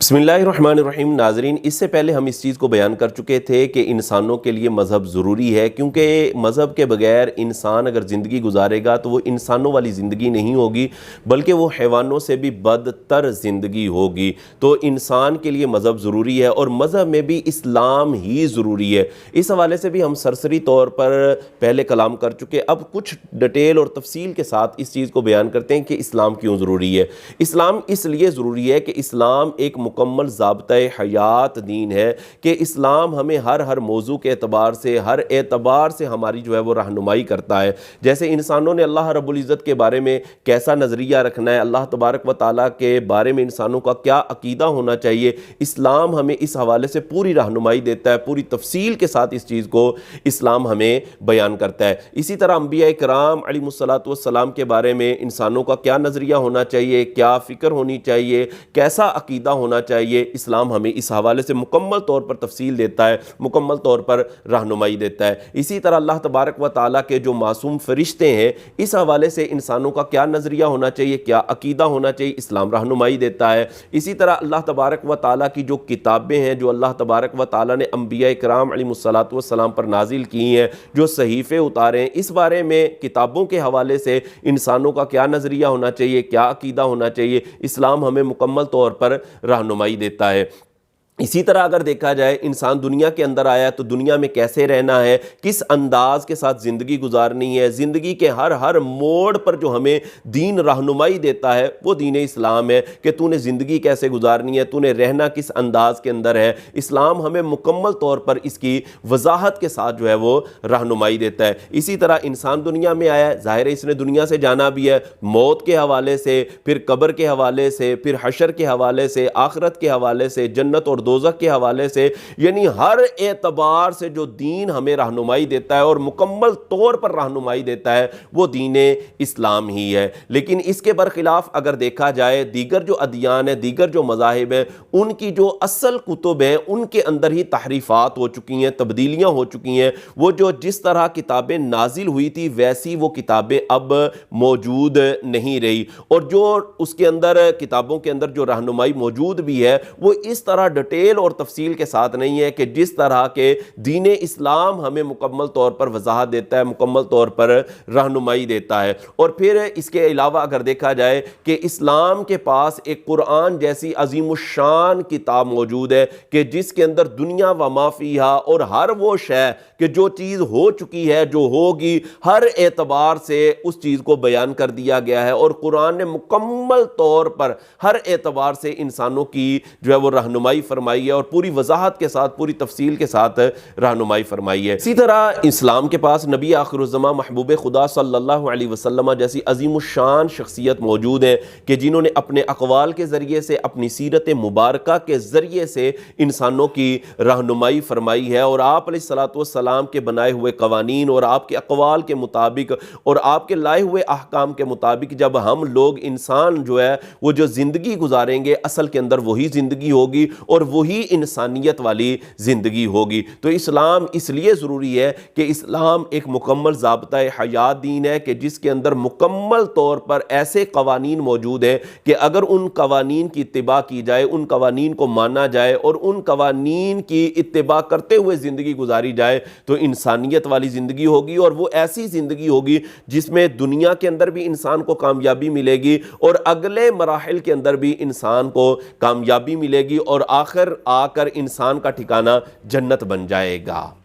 बिस्मिल्लाहिर्रहमानिर्रहीम। नाज़रीन، इससे पहले हम इस चीज़ को बयान कर चुके थे कि इंसानों के लिए मज़हब ज़रूरी है, क्योंकि मज़हब के बगैर इंसान अगर ज़िंदगी गुजारेगा तो वो इंसानों वाली ज़िंदगी नहीं होगी, बल्कि वो हैवानों से भी बदतर ज़िंदगी होगी। तो इंसान के लिए मज़हब ज़रूरी है और मज़हब में भी इस्लाम ही ज़रूरी है। इस हवाले से भी हम सरसरी तौर पर पहले कलाम कर चुके। अब कुछ डिटेल और तफसील के साथ इस चीज़ को बयान करते हैं कि इस्लाम क्यों ज़रूरी है। इस्लाम इसलिए ज़रूरी है कि इस्लाम एक मुकम्मल ज़ाब्ता-ए हयात दीन है कि इस्लाम हमें हर मौजू के एतबार से, हर एतबार से हमारी जो है वो रहनुमाई करता है। जैसे इंसानों ने अल्लाह रब्बुल इज़्ज़त के बारे में कैसा नज़रिया रखना है, अल्लाह तबारक व तआला के बारे में इंसानों का क्या अकीदा होना चाहिए, इस्लाम हमें इस हवाले से पूरी रहनुमाई देता है। पूरी तफसील के साथ इस चीज़ को इस्लाम हमें बयान करता है। इसी तरह अंबिया किराम अलैहिमुस्सलातु वस्सलाम के बारे में इंसानों का क्या नज़रिया होना चाहिए, क्या फ़िक्र होनी चाहिए, कैसा अकीदा होना चाहिए, इस्लाम हमें इस हवाले से मुकम्मल तौर पर तफसील देता है, मुकम्मल तौर पर रहनुमाई देता है। इसी तरह अल्लाह तबारक व तआला के जो मासूम फरिश्ते हैं, इस हवाले से इंसानों का क्या नज़रिया होना चाहिए, क्या अकीदा होना चाहिए, इस्लाम रहनुमाई देता है। इसी तरह अल्लाह तबारक व तआला की जो किताबें हैं, जो अल्लाह तबारक व तआला ने अंबिया किराम अलैहिमुस्सलातु वस्सलाम पर नाजिल की हैं, जो सहीफ़े उतारे हैं, इस बारे में किताबों के हवाले से इंसानों का क्या नज़रिया होना चाहिए, क्या अकीदा होना चाहिए, इस्लाम हमें मुकम्मल तौर पर रहनुमाई देता है। इसी तरह अगर देखा जाए, इंसान दुनिया के अंदर आया है तो दुनिया में कैसे रहना है, किस अंदाज के साथ ज़िंदगी गुजारनी है, ज़िंदगी के हर मोड़ पर जो हमें दीन रहनुमाई देता है वो दीन इस्लाम है कि तूने ज़िंदगी कैसे गुजारनी है, तूने रहना किस अंदाज के अंदर है। इस्लाम हमें मुकम्मल तौर पर इसकी वजाहत के साथ जो है वो रहनुमाई देता है। इसी तरह इंसान दुनिया में आया है, ज़ाहिर है इसने दुनिया से जाना भी है, मौत के हवाले से, फिर कब्र के हवाले से, फिर हशर के हवाले से, आखिरत के हवाले से, जन्नत और दोज़ख के हवाले से, यानी हर एतबार से जो दीन हमें रहनुमाई देता है और मुकम्मल तौर पर रहनुमाई देता है वो दीन इस्लाम ही है। लेकिन इसके बरखिलाफ अगर देखा जाए, दीगर जो अदियान है, दीगर जो मज़ाहिब हैं, उनकी जो असल कुतुब हैं उनके अंदर ही तहरीफ़ात हो चुकी हैं, तब्दीलियाँ हो चुकी हैं। वो जो जिस तरह किताबें नाजिल हुई थी वैसी वो किताबें अब मौजूद नहीं रही, और जो उसके अंदर किताबों के अंदर जो रहनुमाई मौजूद भी है वो इस तरह डिटेल और तफसील के साथ नहीं है कि जिस तरह के दीन इस्लाम हमें मुकम्मल तौर पर वजाहत देता है, मुकम्मल तौर पर रहनुमाई देता है। और फिर इसके अलावा अगर देखा जाए कि इस्लाम के पास एक कुरान जैसी अजीमुशान किताब मौजूद है कि जिसके अंदर दुनिया व माफिहा और हर वो शय कि जो चीज़ हो चुकी है, जो होगी, हर एतबार से उस चीज़ को बयान कर दिया गया है। और कुरान ने मुकम्मल तौर पर हर एतबार से इंसानों की जो है वो रहनुमाई फरमाई है और पूरी वजाहत के साथ, पूरी तफसील के साथ रहनुमाई फरमाई है। इसी तरह इस्लाम के पास नबी आखिरुज़्ज़मा महबूब खुदा सल्लल्लाहु अलैहि वसल्लम जैसी अज़ीमुश्शान शख्सियत मौजूद है कि जिन्होंने अपने अक़वाल के ज़रिए से, अपनी सीरत मुबारका के ज़रिए से इंसानों की रहनुमाई फरमाई है। और आप अलैहिस्सलातु वस्सलाम के बनाए हुए कवानीन और आपके अक़वाल के मुताबिक और आपके लाए हुए अहकाम के मुताबिक जब हम लोग इंसान जो है वो जो ज़िंदगी गुजारेंगे, असल के अंदर वही ज़िंदगी होगी और वही इंसानियत वाली ज़िंदगी होगी। तो इस्लाम इसलिए ज़रूरी है कि इस्लाम एक मुकम्मल ज़ाब्ता-ए हयात दीन है कि जिसके अंदर मुकम्मल तौर पर ऐसे कवानीन मौजूद हैं कि अगर उन कवानीन की इत्तिबा की जाए, उन कवानीन को माना जाए और उन कवानीन की इत्तिबा करते हुए ज़िंदगी गुजारी जाए तो इंसानियत वाली ज़िंदगी होगी। और वो ऐसी ज़िंदगी होगी जिसमें दुनिया के अंदर भी इंसान को कामयाबी मिलेगी और अगले मराहिल के अंदर भी इंसान को कामयाबी मिलेगी और आखिर आकर इंसान का ठिकाना जन्नत बन जाएगा।